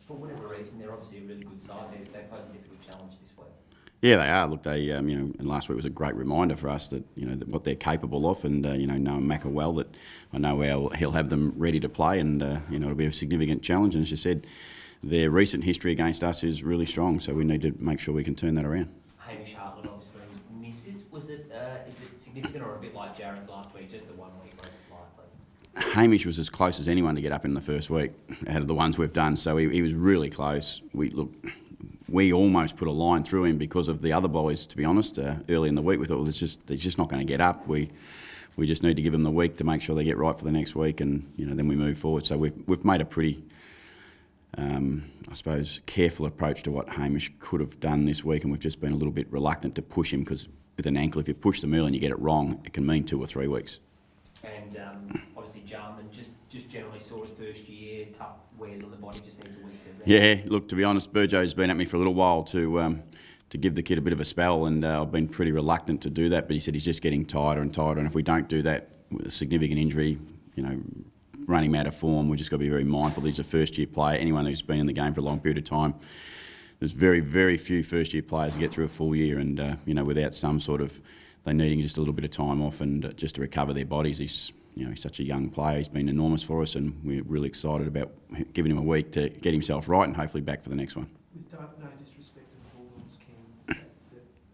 for whatever reason, they're obviously a really good side. They pose a difficult challenge this week. Yeah, they are. Look, they and last week was a great reminder for us that that what they're capable of, and knowing Macca well, that I know he'll have them ready to play, and it'll be a significant challenge. And as you said, their recent history against us is really strong, so we need to make sure we can turn that around. Hamish Hartland obviously misses. Is it significant or a bit like Jared's last week, just the 1 week most likely? Hamish was as close as anyone to get up in the first week out of the ones we've done, so he was really close. We almost put a line through him because of the other boys, to be honest. Early in the week we thought, well, he's just not going to get up. We just need to give them the week to make sure they get right for the next week, and then we move forward. So we've made a pretty, I suppose, careful approach to what Hamish could have done this week, and we've just been a little bit reluctant to push him, because with an ankle, if you push them early and you get it wrong, it can mean 2 or 3 weeks. And obviously Jarman just generally saw his first year, tough wears on the body, just needs a week to... Yeah, look, to be honest, Burjo's been at me for a little while to give the kid a bit of a spell, and I've been pretty reluctant to do that, but he said he's just getting tighter and tighter, and if we don't do that with a significant injury, running him out of form, we've just got to be very mindful. He's a first-year player. Anyone who's been in the game for a long period of time, there's very, very few first-year players who get through a full year, and without some sort of... They're needing just a little bit of time off and just to recover their bodies. He's such a young player. He's been enormous for us, and we're really excited about giving him a week to get himself right and hopefully back for the next one. With no disrespect to the Bulldogs, Ken,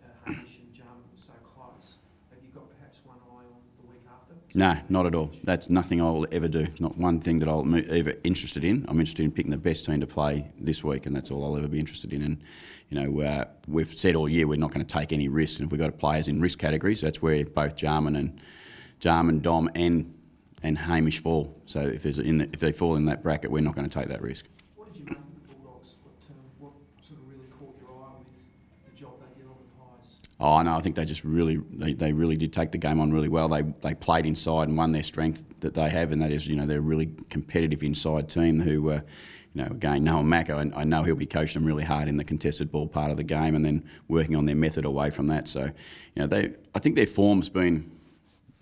that Hamish and Jarman were so close, have you got perhaps one eye on the week after? No, not at all. That's nothing I'll ever do. Not one thing that I'll ever interested in. I'm interested in picking the best team to play this week, and that's all I'll ever be interested in. And we've said all year we're not going to take any risks, and if we've got players in risk categories, that's where both Jarman, Dom, and Hamish fall. So if they fall in that bracket, we're not going to take that risk. What did you make of the Bulldogs? What sort of really caught your eye with the job they did on the Pies? Oh no, I think they really did take the game on really well. They played inside and won their strength that they have, and that is they're a really competitive inside team who. Again, Noah Macca, I know he'll be coaching them really hard in the contested ball part of the game, and then working on their method away from that. So, I think their form's been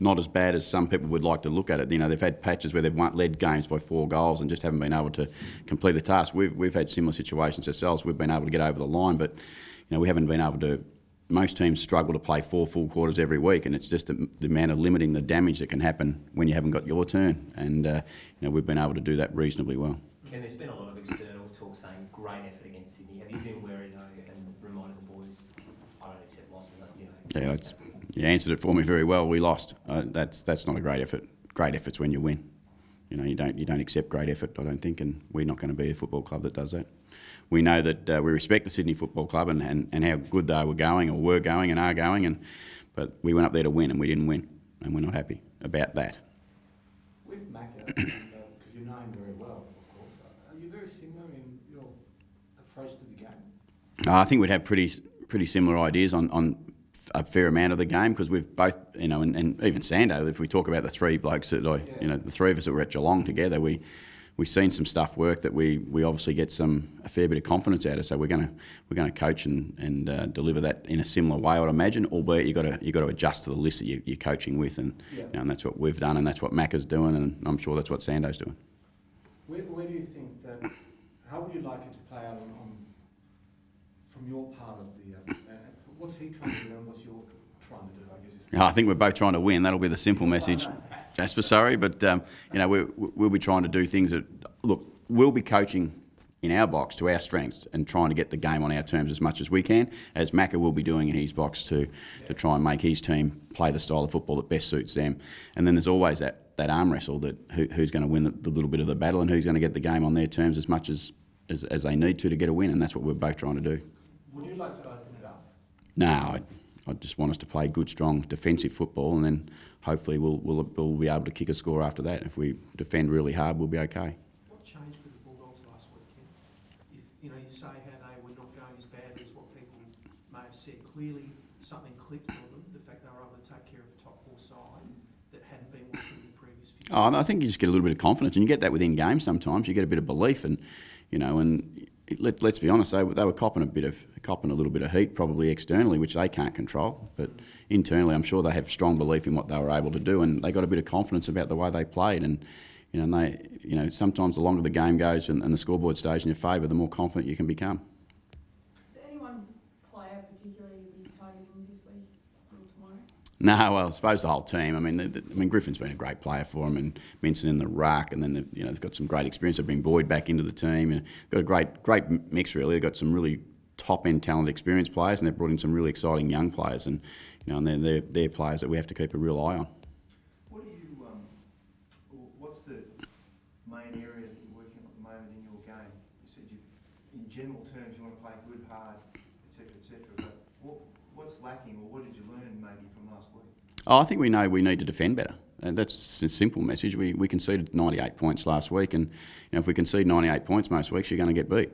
not as bad as some people would like to look at it. They've had patches where they've led games by 4 goals and just haven't been able to complete the task. We've had similar situations ourselves. We've been able to get over the line, but we haven't been able to. Most teams struggle to play 4 full quarters every week, and it's just the amount of limiting the damage that can happen when you haven't got your turn. And we've been able to do that reasonably well. Ken, there's been a lot of external talk saying great effort against Sydney. Have you been wary though and reminded the boys, I don't accept losses? Yeah, you answered it for me very well. We lost. That's not a great effort. Great effort's when you win. You don't accept great effort, I don't think, and we're not going to be a football club that does that. We know that we respect the Sydney Football Club and how good they were going and are going, but we went up there to win and we didn't win, and we're not happy about that. With Macca, because you know him very well, of course, are you very similar in your approach to the game? I think we'd have pretty similar ideas on a fair amount of the game, because we've both, and even Sando, if we talk about the 3 blokes that the 3 of us that were at Geelong together, we've seen some stuff work that we obviously get a fair bit of confidence out of. So we're going to coach and deliver that in a similar way, I would imagine. Albeit you got to adjust to the list that you're coaching with, and and that's what we've done, and that's what Macca's doing, and I'm sure that's what Sando's doing. Where do you think that? How would you like it to play out from your part of the? What's he trying to do, and what's you trying to do? I guess. I think we're both trying to win. That'll be the simple message. Jasper, sorry, but we'll be trying to do things that we'll be coaching in our box to our strengths and trying to get the game on our terms as much as we can, as Macca will be doing in his box to try and make his team play the style of football that best suits them. And then there's always that arm wrestle that who's going to win the little bit of the battle and who's going to get the game on their terms as much as they need to get a win, and that's what we're both trying to do. Would you like to open it up? No, I just want us to play good, strong defensive football, and then hopefully we'll be able to kick a score after that. If we defend really hard, we'll be okay. What changed for the Bulldogs last weekend? You say how they were not going as badly as what people may have said. Clearly, something clicked for them. The fact they were able to take care of a top 4 side that hadn't been working in the previous few. Oh, I think you just get a little bit of confidence, and you get that within games. Sometimes you get a bit of belief, and let's be honest, they were copping a little bit of heat, probably externally, which they can't control. But internally, I'm sure they have strong belief in what they were able to do, and they got a bit of confidence about the way they played. And and sometimes the longer the game goes and the scoreboard stays in your favour, the more confident you can become. Is there any one player particularly you'll be targeting this week or tomorrow? No, well, I suppose the whole team. I mean, Griffin's been a great player for them, and Minson in the ruck, and then they've got some great experience. They've been Boyd back into the team, and got a great mix really. They've got some really top-end talented experienced players, and they've brought in some really exciting young players, and and they're players that we have to keep a real eye on. What's the main area that you're working on at the moment in your game? You said in general terms you want to play good, hard, etc., but what's lacking, or what did you learn maybe from last week? Oh, I think we know we need to defend better. And that's a simple message. We conceded 98 points last week, and if we concede 98 points most weeks, you're going to get beat.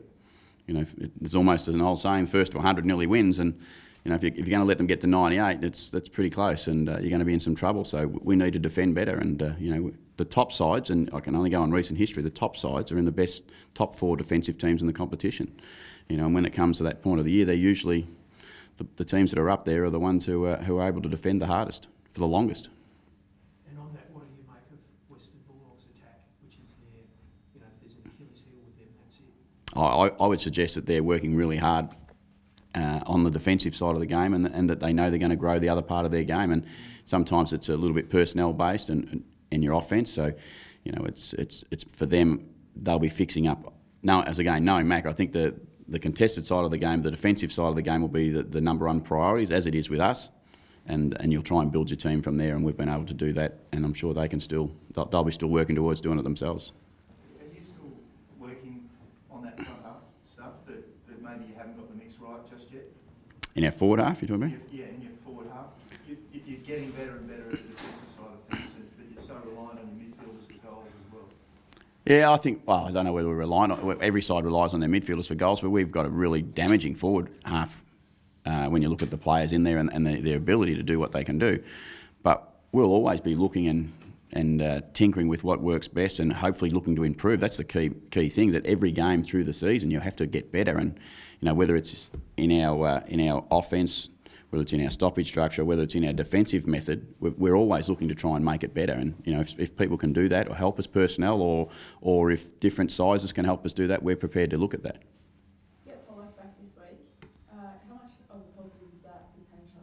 It's almost an old saying: first to 100 nearly wins, and if you're going to let them get to 98, that's pretty close, and you're going to be in some trouble. So we need to defend better, and the top sides, and I can only go on recent history, the top sides are in the best top 4 defensive teams in the competition. And when it comes to that point of the year, they're usually the teams that are up there are the ones who are able to defend the hardest for the longest. And on that, what do you make of Western Bulldogs' attack, which is their, if there's an Achilles heel with them, that's it? I would suggest that they're working really hard on the defensive side of the game, and that they know they're going to grow the other part of their game. And sometimes it's a little bit personnel based and your offence. So, it's for them. They'll be fixing up. Now, knowing Mac, I think the contested side of the game, the defensive side of the game, will be the number one priorities, as it is with us. And you'll try and build your team from there, and we've been able to do that. And I'm sure they'll be still working towards doing it themselves. Are you still working on that front half stuff that maybe you haven't got the mix right just yet? In our forward half, you're talking about? Yeah, in your forward half. If you're getting better and better at the defensive side of things, but you're so reliant on your midfielders for goals as well. Yeah, I think, I don't know whether we're relying on, every side relies on their midfielders for goals, but we've got a really damaging forward half when you look at the players in there and their ability to do what they can do. But we'll always be looking and tinkering with what works best, and hopefully looking to improve. That's the key thing, that every game through the season you have to get better. And whether it's in our offence, whether it's in our stoppage structure, whether it's in our defensive method, we're always looking to try and make it better. And if people can do that, or help us personnel, or if different sizes can help us do that, we're prepared to look at that. Get Pollock back this week. How much of a positive is that with Hamish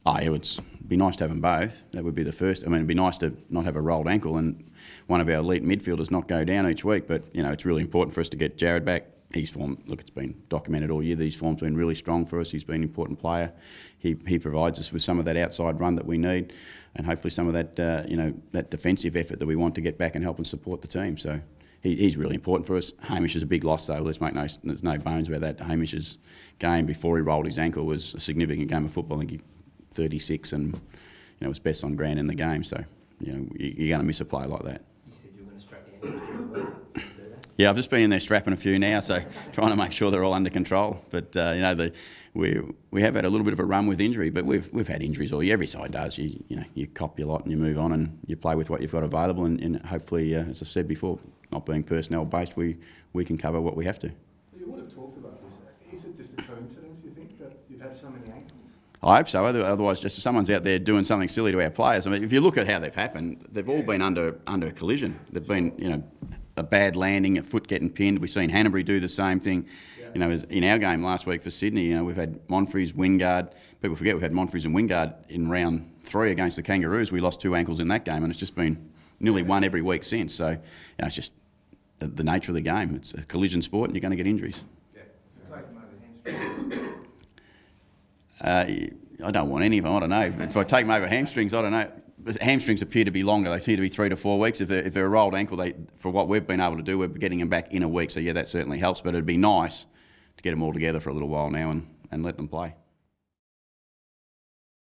out? It would be nice to have them both. That would be the first. It'd be nice to not have a rolled ankle and one of our elite midfielders not go down each week. But it's really important for us to get Jared back. His form, look, it's been documented all year. His form's been really strong for us. He's been an important player. He provides us with some of that outside run that we need, and hopefully some of that that defensive effort that we want to get back and help and support the team. So he's really important for us. Hamish is a big loss though. There's no bones about that. Hamish's game before he rolled his ankle was a significant game of football. I think he 36 and was best on ground in the game. So you're going to miss a player like that. You said you were going to strap your ankles during the week. Yeah, I've just been in there strapping a few now, so trying to make sure they're all under control. But we have had a little bit of a run with injury, but we've had injuries all year. Every side does. You cop your lot and you move on and you play with what you've got available. And hopefully, as I said before, not being personnel based, we can cover what we have to. You would have talked about this. Is it just a coincidence, you think, that you've had so many ankles? I hope so. Otherwise, just someone's out there doing something silly to our players. If you look at how they've happened, they've all been under a collision. They've been, a bad landing, a foot getting pinned. We've seen Hanbury do the same thing. Yeah. In our game last week for Sydney, we've had Monfries, Wingard. People forget we've had Monfries and Wingard in round 3 against the Kangaroos. We lost 2 ankles in that game, and it's just been nearly one every week since. So, it's just the nature of the game. It's a collision sport, and you're going to get injuries. Yeah. Take them over hamstrings. I don't want any of them. I don't know. If I take them over hamstrings, I don't know. Hamstrings appear to be longer. They appear to be 3 to 4 weeks. If they're a rolled ankle, for what we've been able to do, we're getting them back in a week. So, yeah, that certainly helps. But it'd be nice to get them all together for a little while now and let them play.